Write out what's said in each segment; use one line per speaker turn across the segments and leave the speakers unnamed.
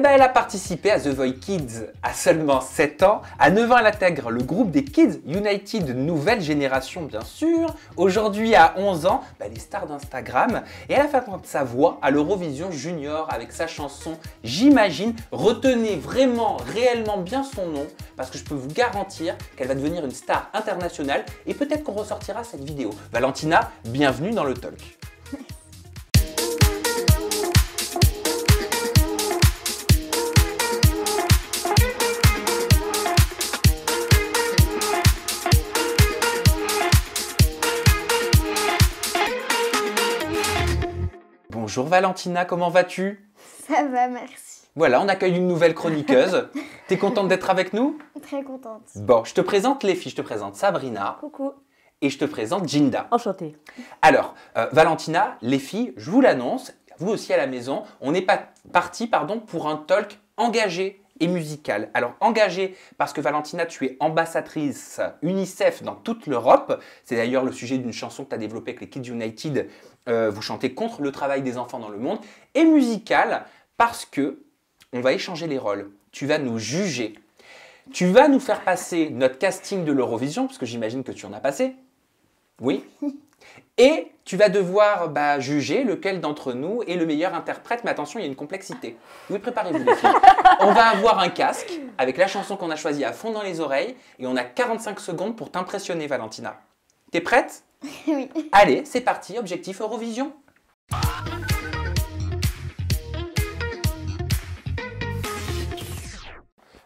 ben, elle a participé à The Voice Kids à seulement 7 ans. À 9 ans, elle intègre le groupe des Kids United, nouvelle génération bien sûr. Aujourd'hui, à 11 ans, ben, les stars d'Instagram. Et elle a fait entendre sa voix à l'Eurovision Junior avec sa chanson J'imagine. Retenez vraiment, réellement bien son nom parce que je peux vous garantir qu'elle va devenir une star internationale et peut-être qu'on ressortira cette vidéo. Valentina, bienvenue dans le talk. Bonjour Valentina, comment vas-tu?
Ça va, merci.
Voilà, on accueille une nouvelle chroniqueuse. T'es contente d'être avec nous?
Très contente.
Bon, je te présente les filles, je te présente Sabrina.
Coucou.
Et je te présente Jinda.
Enchantée.
Alors, Valentina, les filles, je vous l'annonce, vous aussi à la maison, on est parti pour un talk engagé et musical. Alors, engagé parce que Valentina, tu es ambassadrice UNICEF dans toute l'Europe. C'est d'ailleurs le sujet d'une chanson que tu as développée avec les Kids United. Vous chantez contre le travail des enfants dans le monde. Et musical parce que on va échanger les rôles. Tu vas nous juger. Tu vas nous faire passer notre casting de l'Eurovision, parce que j'imagine que tu en as passé. Oui. Et tu vas devoir juger lequel d'entre nous est le meilleur interprète. Mais attention, il y a une complexité. Oui, préparez-vous les filles. On va avoir un casque avec la chanson qu'on a choisie à fond dans les oreilles. Et on a 45 secondes pour t'impressionner, Valentina. T'es prête?
Oui.
Allez, c'est parti. Objectif Eurovision.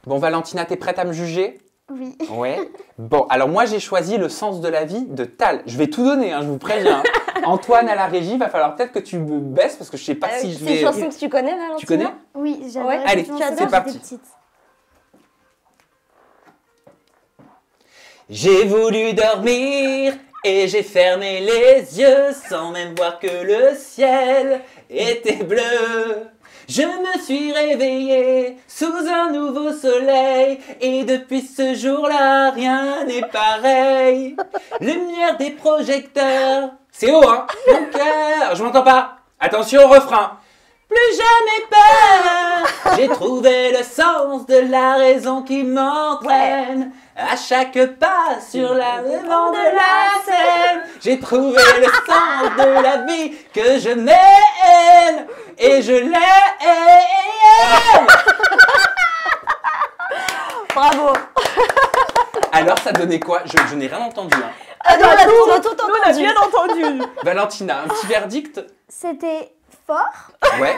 Bon, Valentina, t'es prête à me juger?
Oui.
Ouais. Bon, alors moi j'ai choisi Le sens de la vie de Tal. Je vais tout donner, je vous préviens. Antoine à la régie, va falloir peut-être que tu me baisses parce que je sais pas si je vais...
C'est une chanson que tu connais, Valentina?
Tu connais?
Oui, j'adore.
Ouais.
Allez,
cette
c'est parti.
petite.
J'ai voulu dormir et j'ai fermé les yeux sans même voir que le ciel était bleu. Je me suis réveillé sous un nouveau soleil et depuis ce jour-là, rien n'est pareil. Lumière des projecteurs, c'est haut hein, mon cœur, je m'entends pas. Attention au refrain. Plus jamais peur, j'ai trouvé le sens de la raison qui m'entraîne. À chaque pas sur l'avant de la scène, j'ai trouvé le sens de la vie que je mène et je l'aime.
Bravo.
Alors ça donnait quoi? Je n'ai rien entendu. Hein.
Ah non, on a tout entendu.
Nous, on a bien entendu.
Valentina, un petit verdict?
C'était fort.
Ouais,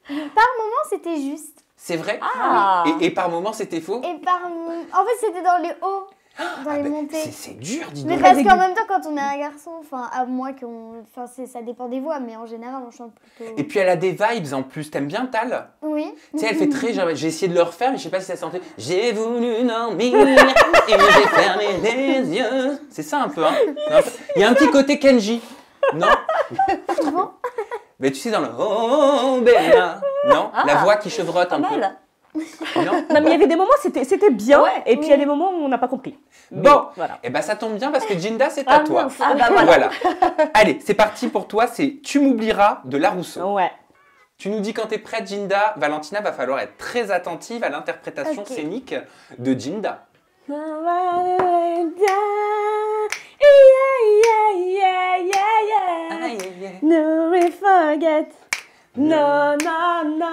Par moment, c'était juste.
c'est vrai.
Ah.
Et par moments c'était faux.
Et en fait, c'était dans les hauts, dans les montées.
C'est dur, dis
Mais
donc.
parce qu'en même temps, quand on est un garçon, à moins ça dépend des voix, mais en général, on chante plutôt.
Et puis elle a des vibes en plus. T'aimes bien Tal?
Oui.
Tu sais, elle fait très... J'ai essayé de le refaire, mais je sais pas si ça sentait. J'ai voulu dormir et j'ai fermé les yeux. C'est ça un peu, hein? Non, il y a un petit côté Kenji. Non?
Bon.
Mais tu sais, dans le... Oh, Bella. Non? La voix qui chevrotte un peu.
Mal.
Non?
Non, mais il y avait des moments, c'était bien.
Ouais,
et puis il y a des moments où on n'a pas compris.
Bon,
Voilà.
et ben ça tombe bien parce que Jinda, c'est à toi.
mince. Ah bah voilà.
Allez, c'est parti pour toi, c'est Tu m'oublieras de Larousseau.
Ouais.
Tu nous dis quand t'es prête, Jinda. Valentina, va falloir être très attentive à l'interprétation
Ok.
scénique de Jinda. Aïe, aïe, aïe.
No we forget. No, no, no.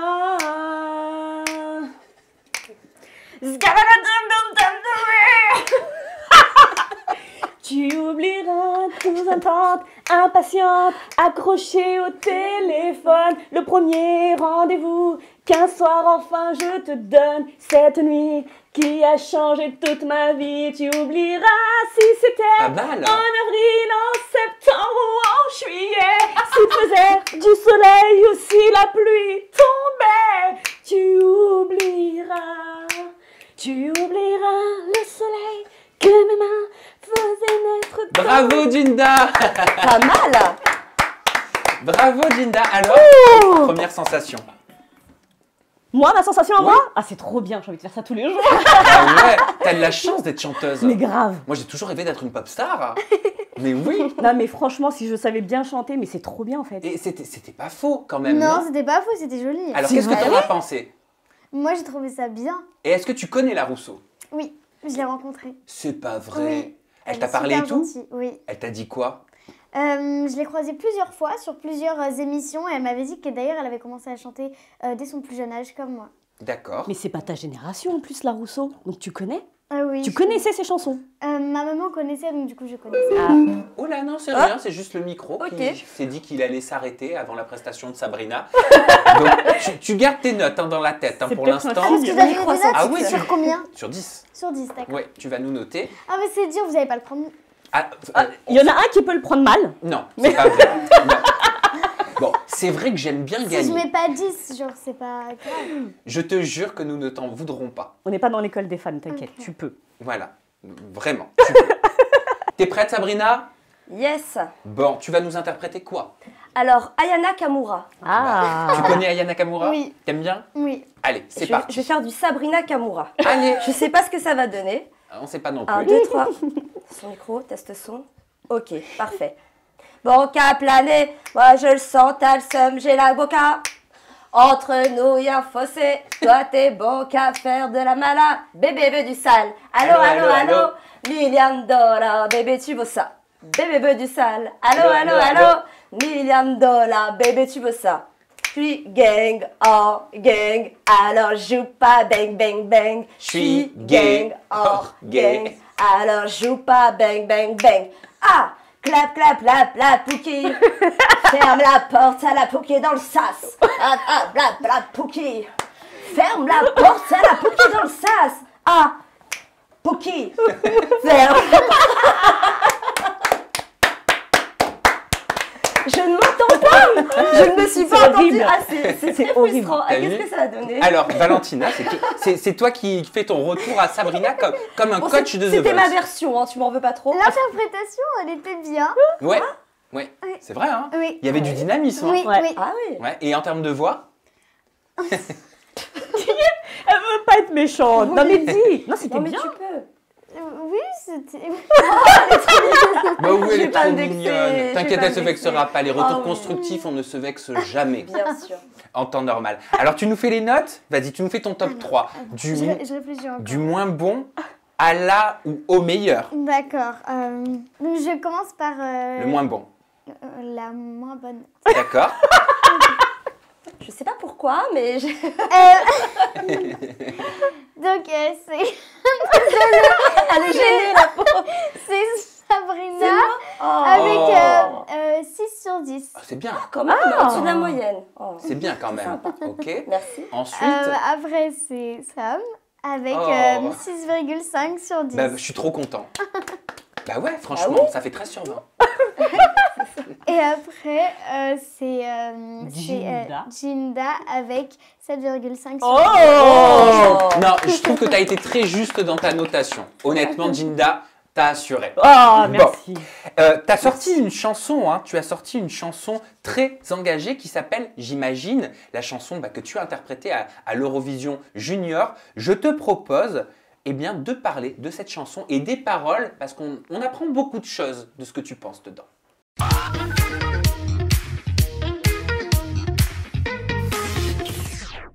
Tu oublieras tous attente, impatiente, accrochée au téléphone. Le premier rendez-vous qu'un soir enfin je te donne. Cette nuit qui a changé toute ma vie. Tu oublieras si c'était
Pas mal.
en avril, en septembre ou en juillet. S'il faisait du soleil ou si la pluie tombait. Tu oublieras le soleil que mes mains faisaient naître.
Bravo, Jinda.
Pas mal.
Bravo, Jinda. Alors, première sensation.
Moi, ma sensation à
Oui.
moi? Ah, c'est trop bien, j'ai envie de faire ça tous les jours.
Ah ouais, t'as de la chance d'être chanteuse.
Mais grave.
Moi, j'ai toujours rêvé d'être une pop star. Mais oui.
Non, mais franchement, si je savais bien chanter, mais c'est trop bien en fait.
Et c'était pas faux quand même.
Non,
Non,
c'était pas faux, c'était joli.
alors
C'est
qu'est-ce que
vrai.
t'en as pensé?
Moi, j'ai trouvé ça bien.
Et est-ce que tu connais la Rousseau?
Oui, je l'ai rencontrée.
C'est pas vrai.
Oui.
Elle t'a
est
parlé et
super
tout?
gentille, oui.
Elle t'a dit quoi?
Je l'ai croisée plusieurs fois sur plusieurs émissions et elle m'avait dit que d'ailleurs elle avait commencé à chanter dès son plus jeune âge comme moi.
D'accord.
Mais c'est pas ta génération en plus, la Rousseau. Donc tu connais?
Ah oui.
Tu connaissais ces chansons?
Ma maman connaissait donc du coup je connaissais.
Ah.
Oh là non, c'est rien, c'est juste le micro
Ok.
qui s'est dit qu'il allait s'arrêter avant la prestation de Sabrina. Donc tu gardes tes notes dans la tête
C'est
pour
peut-être un
l'instant.
Est-ce que tu as
micro
des notes
Ah oui,
sur combien?
Sur 10.
Sur 10, d'accord.
Ouais, tu vas nous noter.
Ah mais c'est dur, vous n'allez pas le prendre.
Ah,
Il y en a un qui peut le prendre mal.
non, c'est pas vrai. Non. Bon, c'est vrai que j'aime bien
Si je
gagner.
mets pas 10, genre c'est pas grave.
Je te jure que nous ne t'en voudrons pas.
On n'est pas dans l'école des fans, t'inquiète,
Ok.
tu peux.
Voilà, vraiment. Tu peux. T'es prête, Sabrina?
Yes.
Bon, tu vas nous interpréter quoi?
Alors, Ayana Kamura.
Tu connais Aya Nakamura?
Oui.
T'aimes bien?
Oui.
Allez, c'est
Je
parti.
vais faire du Sabrina Kamura.
Allez.
Je sais pas ce que ça va donner.
Ah, on sait pas non
1,
plus.
2, 3. Son micro, test son. Ok, parfait. Bon qu'à planer, moi je le sens, t'as le seum, j'ai la boca. Entre nous y a un fossé, toi t'es bon qu'à faire de la mala. Bébé veut du sale, allô,
Allô,
allô,
allô,
allô. Million de dollars, bébé tu veux ça. Bébé veut du sale, allô,
Allô,
allô,
allô,
allô. Million de dollars, bébé tu veux ça. Puis gang, oh gang, alors joue pas bang bang bang.
J'suis gay,
oh
oh, gay.
gang, alors joue pas bang bang bang. Ah, clap clap clap la pouki. Ferme la porte à la pouki dans le sas. Ah, ah, clap la pouki. Ferme la porte à la pouki dans le sas. Ah, pouki. Ferme. Je ne m'entends pas. Je ne me suis pas
C'est
entendue.
horrible.
Ah, c'est très
horrible.
frustrant. Ah,
T'as
qu'est-ce
vu
que ça a donné?
Alors, Valentina, c'est toi qui fais ton retour à Sabrina comme un
Bon,
coach de The
C'était ma
Voice.
version, hein, tu m'en veux pas trop.
L'interprétation, elle était bien.
Ouais, ouais,
Oui.
c'est vrai, hein.
Oui.
Il y avait du dynamisme. hein.
Oui,
Ouais.
oui.
Ah oui.
Ouais. Et en termes de voix,
Elle veut pas être méchante. Non mais dis. Non, c'était
Non mais
bien.
tu peux.
Oui, c'était.
bah oui, elle
vais
est
pas
trop
me vexer, je
mignonne.
vais
T'inquiète,
pas
elle se
me
vexera
vexer.
pas. Les retours
Ah oui.
constructifs, on ne se vexe jamais
Bien sûr.
en temps normal. Alors, tu nous fais les notes. Vas-y, tu nous fais ton top 3.
Je réfléchis encore.
Du moins bon à la ou au meilleur.
D'accord. Donc je commence par
Le moins bon.
la moins bonne.
D'accord.
Je sais pas pourquoi, mais j'ai...
Donc c'est
Elle est gênée la pauvre.
c'est Sabrina
Oh.
avec 6 sur 10.
Ah, c'est bien.
Quand même, au-dessus de la moyenne. Oh.
C'est bien quand même. Ok.
Merci.
Ensuite,
Après c'est Sam avec
Oh.
6,5 sur 10.
bah, je suis trop content. Bah ouais, franchement,
oui
ça fait 13 sur 20.
Et après c'est
Jinda.
Jinda avec 7,5 sur 10.
Oh.
Non, je trouve que tu as été très juste dans ta notation. Honnêtement, Jinda, t'as assuré.
Oh, merci.
T'as sorti une chanson, hein, tu as sorti une chanson très engagée qui s'appelle J'imagine, la chanson que tu as interprétée à l'Eurovision Junior. Je te propose eh bien, de parler de cette chanson et des paroles parce qu'on apprend beaucoup de choses de ce que tu penses dedans.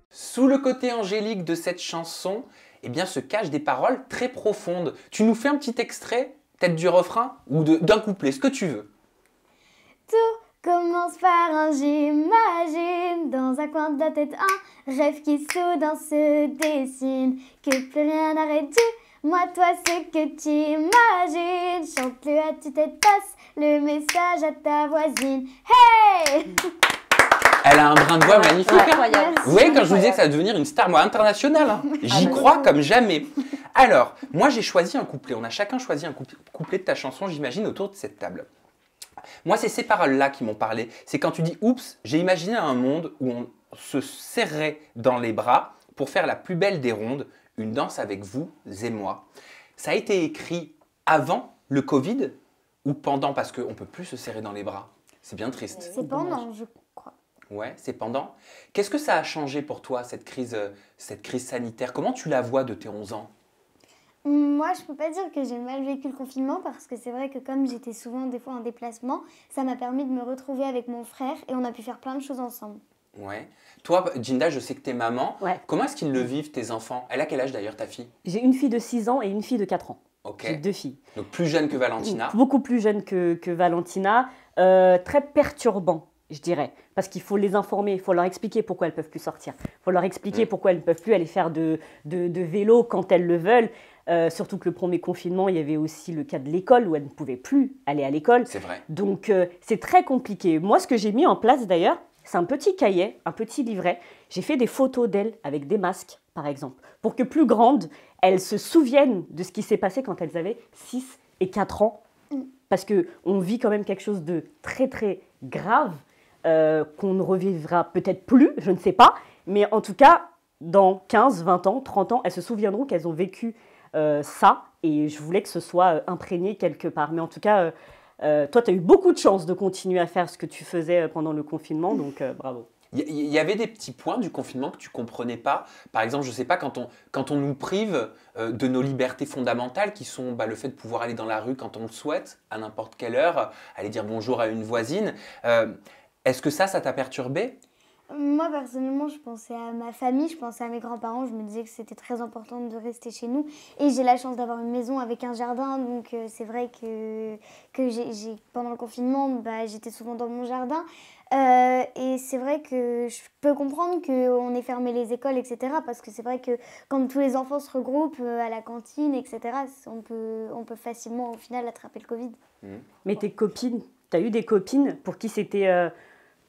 Sous le côté angélique de cette chanson, eh bien, se cachent des paroles très profondes. Tu nous fais un petit extrait, peut-être du refrain ou d'un couplet, ce que tu veux.
Tout commence par un j'imagine dans un coin de la tête, un rêve qui soudain se dessine, que plus rien n'arrête dis-moi toi ce que tu imagines, chante-le à toute tête, passe le message à ta voisine. Hey!
Elle a un brin de voix magnifique. hein.
Incroyable.
Vous voyez, quand je vous disais que ça va devenir une star internationale, hein. J'y crois comme jamais. Alors, moi j'ai choisi un couplet. On a chacun choisi un couplet de ta chanson, j'imagine, autour de cette table. Moi, c'est ces paroles-là qui m'ont parlé. C'est quand tu dis « Oups, j'ai imaginé un monde où on se serrait dans les bras pour faire la plus belle des rondes, une danse avec vous et moi ». Ça a été écrit avant le Covid ou pendant, parce qu'on ne peut plus se serrer dans les bras. C'est bien triste.
C'est pendant, je crois.
Ouais, c'est pendant. Qu'est-ce que ça a changé pour toi, cette crise sanitaire? Comment tu la vois de tes 11 ans?
Moi, je peux pas dire que j'ai mal vécu le confinement parce que c'est vrai que comme j'étais souvent des fois en déplacement, ça m'a permis de me retrouver avec mon frère et on a pu faire plein de choses ensemble.
Ouais. Toi, Ginda, je sais que t'es maman.
Ouais.
Comment est-ce qu'ils le vivent, tes enfants? Elle a quel âge d'ailleurs, ta fille?
J'ai une fille de 6 ans et une fille de 4 ans.
Ok.
J'ai 2 filles.
Donc plus jeune que Valentina.
Beaucoup plus jeune que Valentina. Très perturbant, je dirais. Parce qu'il faut les informer, il faut leur expliquer pourquoi elles ne peuvent plus sortir. Il faut leur expliquer pourquoi elles ne peuvent plus aller faire de vélo quand elles le veulent. Surtout que le premier confinement, il y avait aussi le cas de l'école où elles ne pouvaient plus aller à l'école.
C'est vrai.
Donc c'est très compliqué. Moi, ce que j'ai mis en place d'ailleurs, c'est un petit cahier, un petit livret. J'ai fait des photos d'elles avec des masques, par exemple, pour que plus grandes, elles se souviennent de ce qui s'est passé quand elles avaient 6 et 4 ans. Parce qu'on vit quand même quelque chose de très, très grave qu'on ne revivra peut-être plus, je ne sais pas. Mais en tout cas, dans 15, 20 ans, 30 ans, elles se souviendront qu'elles ont vécu ça. Et je voulais que ce soit imprégné quelque part. Mais en tout cas... toi, tu as eu beaucoup de chance de continuer à faire ce que tu faisais pendant le confinement, donc bravo.
Il y avait des petits points du confinement que tu comprenais pas. Par exemple, je sais pas, quand on nous prive de nos libertés fondamentales, qui sont le fait de pouvoir aller dans la rue quand on le souhaite, à n'importe quelle heure, aller dire bonjour à une voisine. Est-ce que ça t'a perturbé?
Moi, personnellement, je pensais à ma famille, je pensais à mes grands-parents. Je me disais que c'était très important de rester chez nous. Et j'ai la chance d'avoir une maison avec un jardin. Donc, c'est vrai que pendant le confinement, j'étais souvent dans mon jardin. Et c'est vrai que je peux comprendre qu'on ait fermé les écoles, etc. Parce que c'est vrai que quand tous les enfants se regroupent à la cantine, etc., on peut facilement, au final, attraper le Covid.
Mais tes copines, tu as eu des copines pour qui c'était...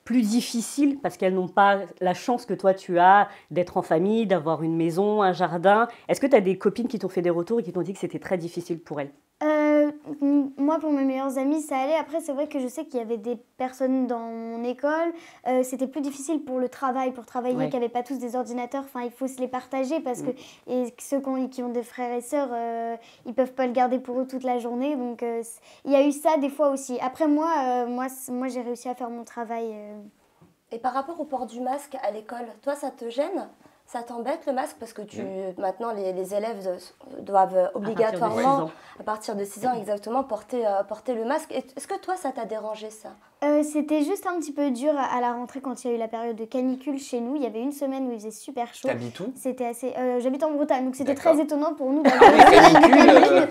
plus difficile parce qu'elles n'ont pas la chance que toi tu as d'être en famille, d'avoir une maison, un jardin. Est-ce que tu as des copines qui t'ont fait des retours et qui t'ont dit que c'était très difficile pour elles?
Moi, pour mes meilleures amies, ça allait. Après, c'est vrai que je sais qu'il y avait des personnes dans mon école. C'était plus difficile pour le travail, pour travailler,
Ouais.
qui n'avaient pas tous des ordinateurs. Enfin, il faut se les partager parce que et ceux qui ont des frères et sœurs, ils ne peuvent pas le garder pour eux toute la journée. Donc, il y a eu ça des fois aussi. Après, moi j'ai réussi à faire mon travail.
Et par rapport au port du masque à l'école, toi, ça te gêne? Ça t'embête le masque? Parce que maintenant, les élèves doivent obligatoirement, à partir de 6 ans exactement, porter le masque. Est-ce que toi, ça t'a dérangé, ça?
C'était juste un petit peu dur à la rentrée quand il y a eu la période de canicule chez nous. Il y avait une semaine où il faisait super chaud.
T'habites où?
C'était assez. J'habite en Bretagne, donc c'était
D'accord.
très étonnant pour nous.
Canicule,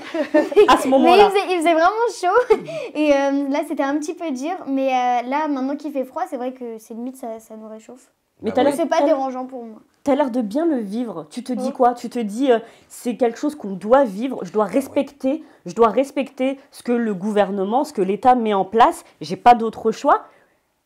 À ce
Mais
moment-là.
il faisait vraiment chaud. Et là, c'était un petit peu dur. Mais là, maintenant qu'il fait froid, c'est vrai que c'est limite, ça nous réchauffe.
Mais
Bah
t'as
oui.
l'air-
C'est pas dérangeant pour moi.
T'as l'air de bien le vivre. Tu te dis quoi? Tu te dis c'est quelque chose qu'on doit vivre, je dois respecter ce que le gouvernement, ce que l'État met en place. J'ai pas d'autre choix.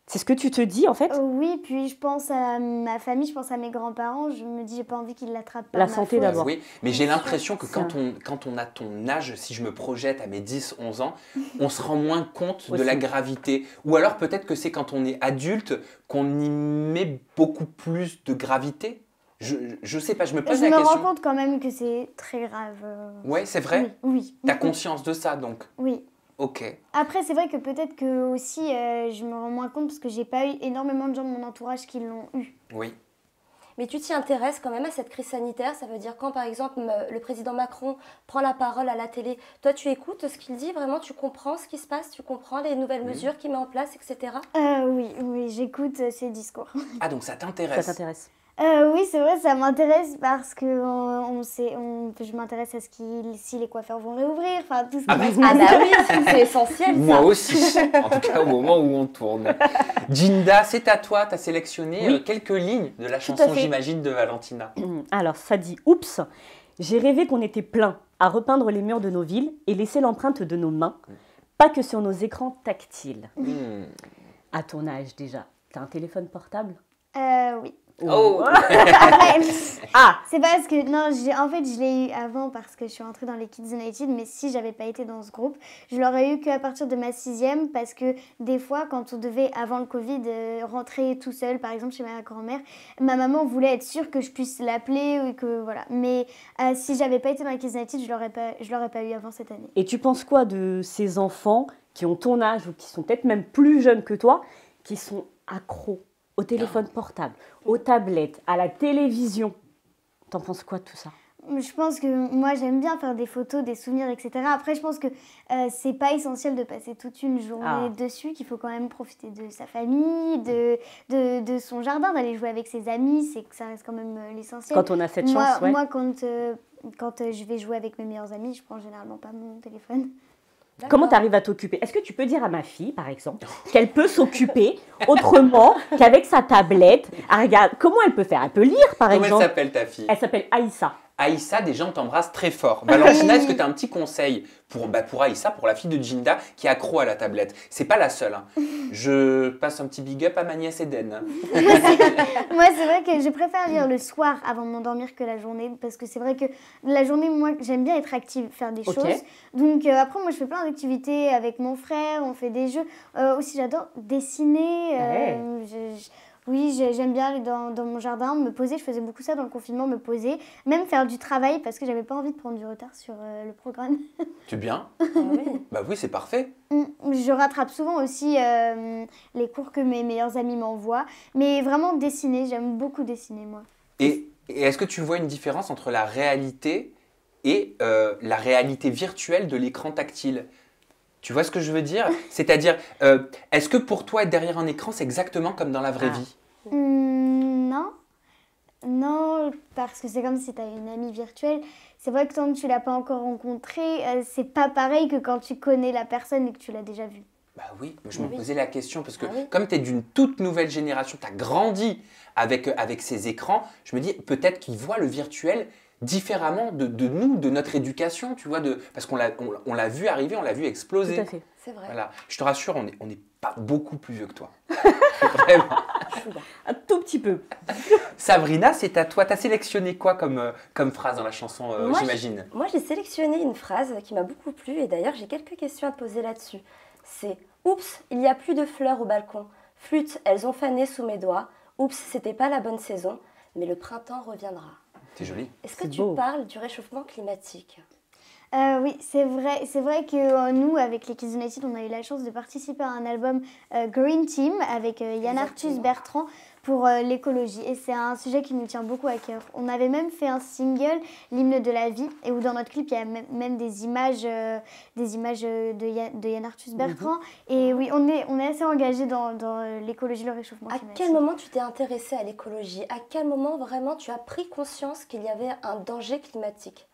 C'est ce que tu te dis en fait?
Oui, puis je pense à ma famille, je pense à mes grands-parents. Je me dis, j'ai pas envie qu'ils l'attrapent par
La
ma
santé
faute.
d'abord.
Oui, mais j'ai l'impression que
Ça.
quand on a ton âge, si je me projette à mes 10, 11 ans, on se rend moins compte de
Aussi.
la gravité. Ou alors peut-être que c'est quand on est adulte qu'on y met beaucoup plus de gravité. Je sais pas, je me pose
Je
la
me
question.
rends compte quand même que c'est très grave.
Ouais, c'est vrai.
Oui.
T'as conscience de ça donc.
Oui.
Ok.
Après, c'est vrai que peut-être que aussi, je me rends moins compte parce que j'ai pas eu énormément de gens de mon entourage qui l'ont eu.
Oui.
Mais tu t'y intéresses quand même à cette crise sanitaire. Ça veut dire quand, par exemple, le président Macron prend la parole à la télé, toi, tu écoutes ce qu'il dit vraiment? Tu comprends ce qui se passe? Tu comprends les nouvelles mesures qu'il met en place, etc.
Oui, j'écoute ses discours.
Ah donc ça
Ça
t'intéresse.
t'intéresse?
Oui, c'est vrai, ça m'intéresse parce que je m'intéresse à si les coiffeurs vont réouvrir, enfin tout ce
Ah
qui
bah,
se passe.
Ah bah oui, c'est essentiel,
Moi
ça.
aussi, en tout cas au moment où on tourne. Ginda, c'est à toi, tu as sélectionné
Oui.
quelques lignes de la
à
chanson,
fait.
j'imagine, de Valentina.
Alors ça dit oups, j'ai rêvé qu'on était plein à repeindre les murs de nos villes et laisser l'empreinte de nos mains, pas que sur nos écrans tactiles. À ton âge déjà, t'as un téléphone portable?
Oui.
Oh.
Après,
Ah,
c'est parce que, non, en fait, je l'ai eu avant parce que je suis entrée dans les Kids United, mais si j'avais pas été dans ce groupe, je l'aurais eu qu'à partir de ma 6e parce que des fois, quand on devait, avant le Covid, rentrer tout seul, par exemple chez ma grand-mère, ma maman voulait être sûre que je puisse l'appeler ou que, voilà. Mais si j'avais pas été dans les Kids United, je l'aurais pas eu avant cette année.
et tu penses quoi de ces enfants qui ont ton âge ou qui sont peut-être même plus jeunes que toi, qui sont accros au téléphone portable, aux tablettes, à la télévision? T'en penses quoi de tout ça?
Je pense que moi j'aime bien faire des photos, des souvenirs, etc. Après je pense que c'est pas essentiel de passer toute une journée dessus, qu'il faut quand même profiter de sa famille, de son jardin, d'aller jouer avec ses amis, c'est que ça reste quand même l'essentiel.
Quand on a cette chance, ouais.
Moi quand je vais jouer avec mes meilleurs amis, je prends généralement pas mon téléphone.
Comment tu arrives à t'occuper? Est-ce que tu peux dire à ma fille, par exemple, qu'elle peut s'occuper autrement qu'avec sa tablette? Ah, regarde, comment elle peut faire? Elle peut lire, par exemple.
Comment elle s'appelle ta fille?
Elle s'appelle Aïssa.
Aïssa, déjà on t'embrasse très fort. Valentina, est-ce que tu as un petit conseil pour Aïssa, pour la fille de Jinda qui est accro à la tablette? C'est pas la seule. Hein. Je passe un petit big up à ma nièce Eden.
Moi, c'est vrai que je préfère lire le soir avant de m'endormir que la journée. Parce que c'est vrai que la journée, moi, j'aime bien être active, faire des choses. Donc après, moi, je fais plein d'activités avec mon frère, on fait des jeux. Aussi, j'adore dessiner. Oui, j'aime bien aller dans mon jardin, me poser. Je faisais beaucoup ça dans le confinement, me poser. Même faire du travail parce que j'avais pas envie de prendre du retard sur le programme.
Tu es bien? Bah oui, c'est parfait.
Je rattrape souvent aussi les cours que mes meilleurs amis m'envoient. Mais vraiment dessiner, j'aime beaucoup dessiner moi.
Et est-ce que tu vois une différence entre la réalité et la réalité virtuelle de l'écran tactile? Tu vois ce que je veux dire? C'est-à-dire, est-ce que pour toi, être derrière un écran, c'est exactement comme dans la vraie vie?
Non. Non, parce que c'est comme si tu as une amie virtuelle. C'est vrai que tant que tu ne l'as pas encore rencontrée, c'est pas pareil que quand tu connais la personne et que tu l'as déjà vue.
Bah oui, je me posais la question parce que comme tu es d'une toute nouvelle génération, tu as grandi avec ces écrans, je me dis peut-être qu'ils voient le virtuel différemment de nous, de notre éducation, tu vois, parce qu'on l'a vu arriver, on l'a vu exploser.
Tout à fait.
C'est vrai.
Voilà. Je te rassure, on n'est pas beaucoup plus vieux que toi. Vraiment.
Un tout petit peu.
Sabrina, c'est à toi. Tu as sélectionné quoi comme phrase dans la chanson, j'imagine?
Moi, j'ai sélectionné une phrase qui m'a beaucoup plu et d'ailleurs, j'ai quelques questions à te poser là-dessus. C'est « Oups, il n'y a plus de fleurs au balcon. Flûtes, elles ont fané sous mes doigts. Oups, c'était pas la bonne saison, mais le printemps reviendra. »
C'est joli.
Est-ce que tu parles du réchauffement climatique?
Oui, c'est vrai que nous, avec les Kids United, on a eu la chance de participer à un album Green Team avec Yann Arthus Bertrand pour l'écologie. Et c'est un sujet qui nous tient beaucoup à cœur. On avait même fait un single, l'hymne de la vie, et où dans notre clip, il y a même des images de Yann Arthus Bertrand. Et oui, on est assez engagés dans l'écologie, le réchauffement climatique.
À quel moment tu t'es intéressée à l'écologie? À quel moment vraiment tu as pris conscience qu'il y avait un danger climatique?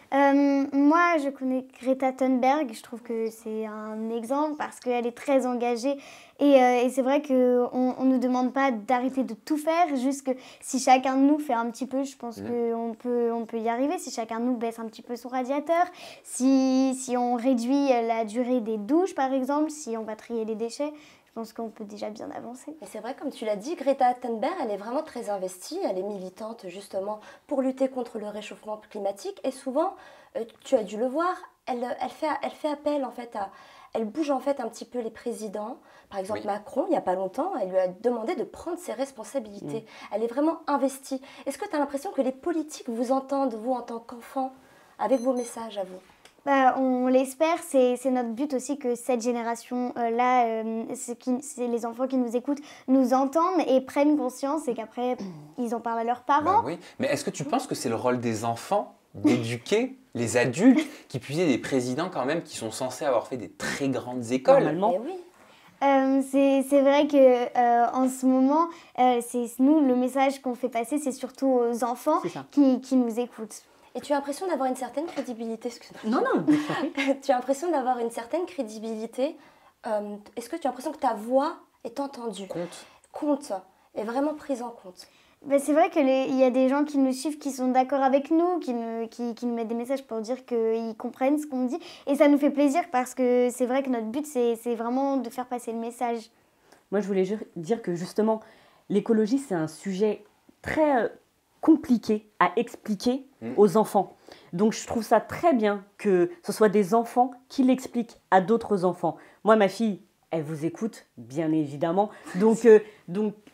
Moi, je connais Greta Thunberg. Je trouve que c'est un exemple parce qu'elle est très engagée. Et c'est vrai qu'on ne nous demande pas d'arrêter de tout faire, juste que si chacun de nous fait un petit peu, je pense qu'on peut y arriver. Si chacun de nous baisse un petit peu son radiateur, si on réduit la durée des douches, par exemple, si on va trier les déchets, je pense qu'on peut déjà bien avancer.
Et c'est vrai, comme tu l'as dit, Greta Thunberg, elle est vraiment très investie. Elle est militante justement pour lutter contre le réchauffement climatique. Et souvent, tu as dû le voir, elle fait appel en fait elle bouge en fait un petit peu les présidents. Par exemple, Macron, il n'y a pas longtemps, elle lui a demandé de prendre ses responsabilités. Elle est vraiment investie. Est-ce que tu as l'impression que les politiques vous entendent, vous, en tant qu'enfant, avec vos messages à vous?
On l'espère, c'est notre but aussi que cette génération-là, c'est les enfants qui nous écoutent, nous entendent et prennent conscience et qu'après, ils en parlent à leurs parents.
Oui, mais est-ce que tu penses que c'est le rôle des enfants d'éduquer les adultes qui puissent des présidents quand même qui sont censés avoir fait des très grandes écoles?
Normalement.
C'est vrai que en ce moment, c'est nous, le message qu'on fait passer, c'est surtout aux enfants qui nous écoutent.
Et tu as l'impression d'avoir une certaine crédibilité, excuse-moi.
Non.
Tu as l'impression d'avoir une certaine crédibilité. Est-ce que tu as l'impression que ta voix est entendue? Compte. Est vraiment prise en compte.
C'est vrai qu'il y a des gens qui nous suivent, qui sont d'accord avec nous, qui nous mettent des messages pour dire qu'ils comprennent ce qu'on dit. Et ça nous fait plaisir parce que c'est vrai que notre but, c'est vraiment de faire passer le message.
Moi, je voulais dire que justement, l'écologie, c'est un sujet très compliqué à expliquer aux enfants. Donc, je trouve ça très bien que ce soit des enfants qui l'expliquent à d'autres enfants. Moi, ma fille, elle vous écoute, bien évidemment. Donc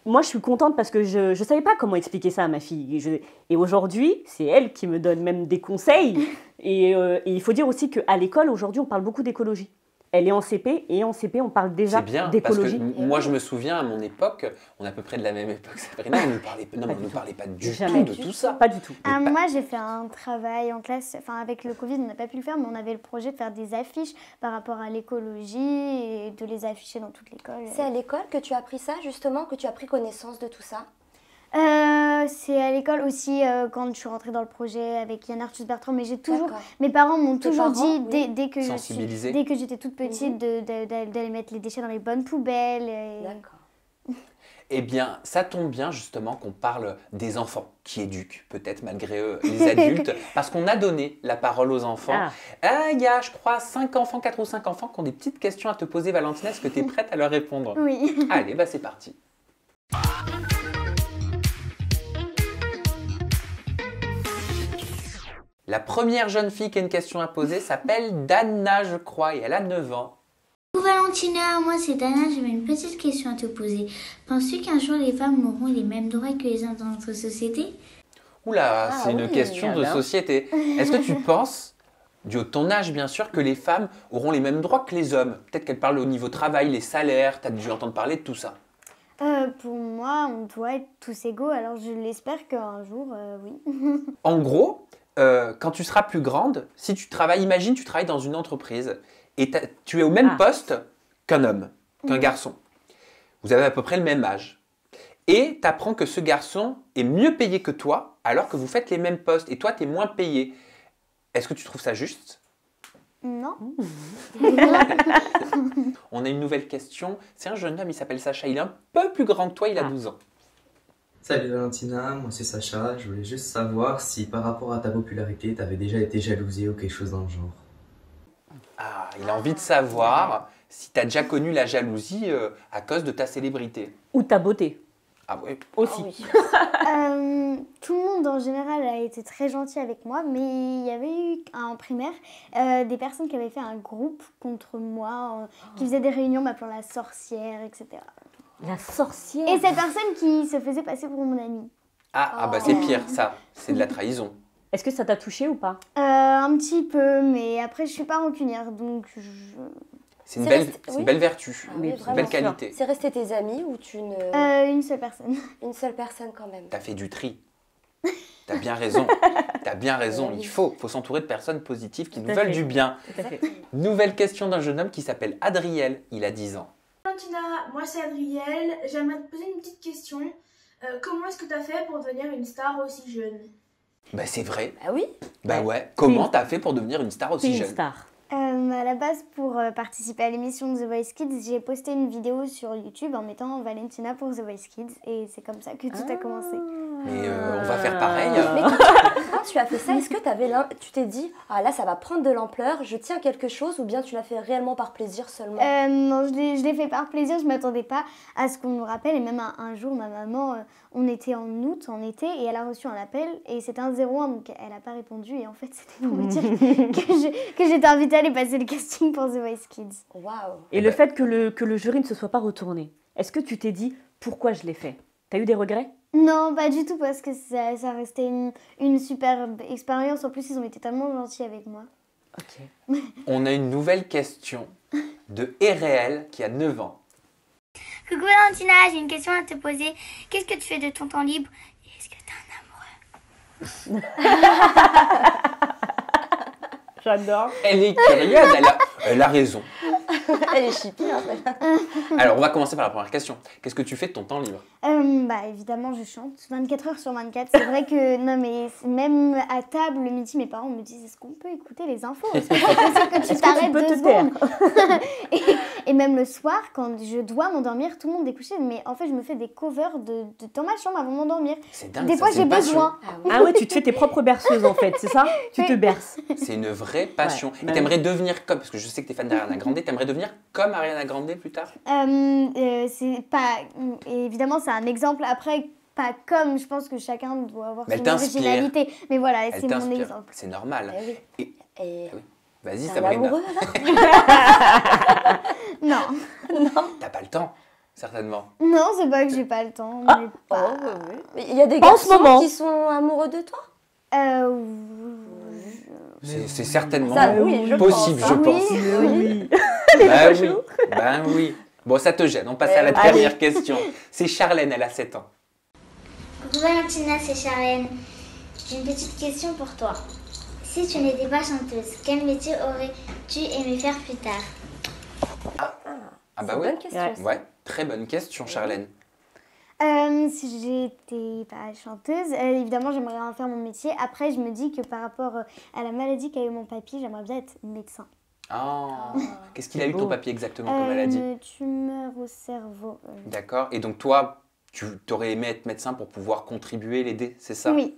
moi, je suis contente parce que je ne savais pas comment expliquer ça à ma fille. Et aujourd'hui, c'est elle qui me donne même des conseils. Et il faut dire aussi qu'à l'école, aujourd'hui, on parle beaucoup d'écologie. Elle est en CP et en CP, on parle déjà
C'est bien, parce que
d'écologie.
moi je me souviens à mon époque, on est à peu près de la même époque, Sabrina, on ne parlait, non, mais on ne parlait pas du
Jamais.
tout de tout ça.
Pas du tout.
Ah, moi, j'ai fait un travail en classe, enfin avec le Covid, on n'a pas pu le faire, mais on avait le projet de faire des affiches par rapport à l'écologie et de les afficher dans toute l'école.
C'est à l'école que tu as appris ça, justement, que tu as pris connaissance de tout ça?
C'est à l'école aussi quand je suis rentrée dans le projet avec Yann Arthus Bertrand, mais j'ai toujours,
D'accord.
mes parents m'ont
Tes
toujours
parents,
dit
oui.
dès que
Sensibilisé.
dès que j'étais toute petite d'aller mettre les déchets dans les bonnes poubelles.
D'accord.
Eh bien, ça tombe bien justement qu'on parle des enfants qui éduquent, peut-être malgré eux, les adultes, parce qu'on a donné la parole aux enfants. Il y a, je crois, 5 enfants, 4 ou 5 enfants qui ont des petites questions à te poser, Valentina. Est-ce que tu es prête à leur répondre?
Oui.
Allez, bah c'est parti. La première jeune fille qui a une question à poser s'appelle Dana, je crois, et elle a 9 ans.
Bonjour Valentina, moi c'est Dana, j'avais une petite question à te poser. Penses-tu qu'un jour les femmes auront les mêmes droits que les hommes dans notre société?
Oula, c'est une
oui,
question de
alors.
société. Est-ce que tu penses, du haut de ton âge bien sûr, que les femmes auront les mêmes droits que les hommes? Peut-être qu'elles parlent au niveau travail, les salaires, tu as dû entendre parler de tout ça.
Pour moi, on doit être tous égaux, alors je l'espère qu'un jour, oui.
En gros, quand tu seras plus grande, si tu travailles, imagine tu travailles dans une entreprise et tu es au même poste qu'un homme, qu'un garçon. Vous avez à peu près le même âge. Et tu apprends que ce garçon est mieux payé que toi alors que vous faites les mêmes postes et toi tu es moins payé. Est-ce que tu trouves ça juste?
Non.
On a une nouvelle question. C'est un jeune homme, il s'appelle Sacha. Il est un peu plus grand que toi, il a 12 ans.
Salut Valentina, moi c'est Sacha. Je voulais juste savoir si par rapport à ta popularité, t'avais déjà été jalousée ou quelque chose dans le genre.
Ah, il a envie de savoir si tu as déjà connu la jalousie à cause de ta célébrité.
Ou ta beauté
Ah oui.
aussi.
Tout le monde en général a été très gentil avec moi, mais il y avait eu en primaire des personnes qui avaient fait un groupe contre moi, qui faisaient des réunions m'appelant la sorcière, etc.
La sorcière.
Et cette personne qui se faisait passer pour mon amie.
Ah bah c'est pire ça, c'est de la trahison.
Est-ce que ça t'a touché ou pas?
Un petit peu, mais après je suis pas rancunière, donc
C'est une,
C'est
belle,
resté-
c'est une
oui.
belle vertu,
Ah oui,
une
vraiment.
belle qualité.
C'est resté tes amis ou tu ne...
une seule personne.
Une seule personne quand même?
T'as fait du tri. T'as bien raison. T'as bien raison. Il faut s'entourer de personnes positives qui
Tout
nous
à
veulent
fait.
du bien.
Tout à fait.
Nouvelle question d'un jeune homme qui s'appelle Adriel. Il a 10 ans.
Valentina, moi c'est Adriel. J'aimerais te poser une petite question. Comment est-ce que tu as fait pour devenir une star aussi jeune?
Bah c'est vrai.
Ah oui?
Bah ouais. Comment t'as fait pour devenir une star
T'es
aussi
une
jeune?
star.
À la base, pour participer à l'émission de The Voice Kids, j'ai posté une vidéo sur YouTube en mettant Valentina pour The Voice Kids, et c'est comme ça que tout a commencé.
Mais on va faire pareil.
Mais quand tu as fait ça, est-ce que tu t'es dit, ah là ça va prendre de l'ampleur, je tiens quelque chose, ou bien tu l'as fait réellement par plaisir seulement?
Non, je l'ai fait par plaisir, je m'attendais pas à ce qu'on nous rappelle, et même un jour, ma maman, on était en août, en été, et elle a reçu un appel, et c'était un 01, donc elle n'a pas répondu, et en fait c'était pour me dire que j'étais invitée à aller passer le casting pour The Voice Kids.
Waouh!
Et le fait que le jury ne se soit pas retourné, est-ce que tu t'es dit pourquoi je l'ai fait? T'as eu des regrets?
Non, pas du tout, parce que ça restait une super expérience, en plus ils ont été tellement gentils avec moi.
Ok.
On a une nouvelle question de Eréel qui a 9 ans.
Coucou Valentina, j'ai une question à te poser. Qu'est-ce que tu fais de ton temps libre? Et est-ce que t'as un amoureux?
J'adore.
Elle est curieuse, elle a raison.
Elle est chippie en fait.
Alors on va commencer par la première question. Qu'est-ce que tu fais de ton temps libre?
Bah évidemment je chante 24 heures sur 24. C'est vrai que non mais même à table le midi mes parents me disent est-ce qu'on peut écouter les infos? Est-ce que c'est possible que tu t'arrêtes
peux
2
te
secondes? et même le soir quand je dois m'endormir tout le monde est couché mais en fait je me fais des covers dans ma chambre avant de m'endormir.
C'est dingue.
Des
ça,
fois
c'est
j'ai
une passion.
besoin.
Ah ouais, tu te fais tes propres berceuses en fait, c'est ça? Tu te
Oui.
berces.
C'est une vraie passion.
Ouais,
Et
bah
t'aimerais devenir comme, parce que je sais que t'es fan d'Ariana Grande, t'aimerais devenir comme Ariana Grande plus tard?
C'est pas évidemment c'est un exemple après. Pas comme, je pense que chacun doit avoir
Mais elle
son
t'inspire.
originalité. Mais voilà,
Elle
c'est mon
t'inspire.
exemple.
C'est normal.
Eh oui.
Et-
Et
Ah oui. Vas-y
t'es un
Sabrina.
amoureux alors?
Non,
T'as pas le temps, certainement.
non, c'est pas que j'ai pas le temps.
Ah.
Mais pas...
Oh, oui. Mais il y a des
En ce
garçons
moment.
qui sont amoureux de toi?
C'est certainement
Ça, oui, je
possible,
pense,
je
hein.
pense.
Oui.
Oui.
Bah oui, bah oui. Bon, ça te gêne, on passe à la dernière question. C'est Charlène, elle a 7 ans.
Coucou Valentina, c'est Charlène. J'ai une petite question pour toi. Si tu n'étais pas chanteuse, quel métier aurais-tu aimé faire plus tard?
Ah bah oui.
Bonne question.
Ouais, très bonne question, Charlène.
Si j'étais pas chanteuse, évidemment, j'aimerais en faire mon métier. Après, je me dis que par rapport à la maladie qu'a eu mon papy, j'aimerais bien être médecin.
Ah, qu'est-ce qu'il a eu ton papy exactement comme maladie?
Une tumeur au cerveau.
D'accord. Et donc toi, tu t'aurais aimé être médecin pour pouvoir contribuer, l'aider, c'est ça?
Oui.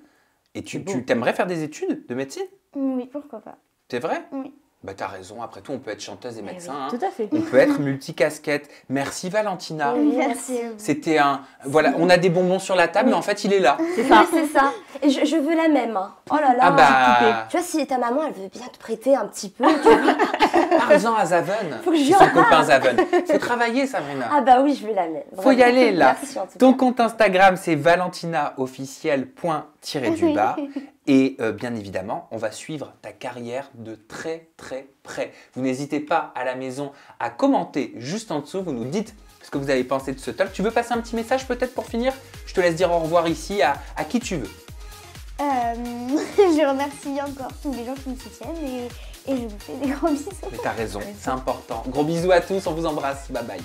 Et tu t'aimerais faire des études de médecine?
Oui, pourquoi pas.
C'est vrai?
Oui.
Bah t'as raison, après tout on peut être chanteuse et médecin. Hein.
Tout à fait.
On peut être multicasquette. Merci Valentina.
Merci.
C'était un... Voilà, on a des bonbons sur la table, mais en fait il est là.
C'est ça. C'est ça. Et je veux la même. Hein. Oh là là.
Ah bah...
Tu vois, si ta maman, elle veut bien te prêter un petit peu, tu vois.
Parle-en à Zaven.
Faut que je
C'est son copain Zaven. Faut travailler, Sabrina.
Ah bah oui, je veux la même.
Faut y aller là.
Merci, en tout
Ton
cas.
compte Instagram c'est valentinaofficiel.du-bas. Et bien évidemment, on va suivre ta carrière de très très près. Vous n'hésitez pas à la maison à commenter juste en dessous. Vous nous dites ce que vous avez pensé de ce talk. Tu veux passer un petit message peut-être pour finir? Je te laisse dire au revoir ici à qui tu veux.
Je remercie encore tous les gens qui me soutiennent et je vous fais des gros bisous.
Mais t'as raison, c'est important. Gros bisous à tous, on vous embrasse. Bye bye.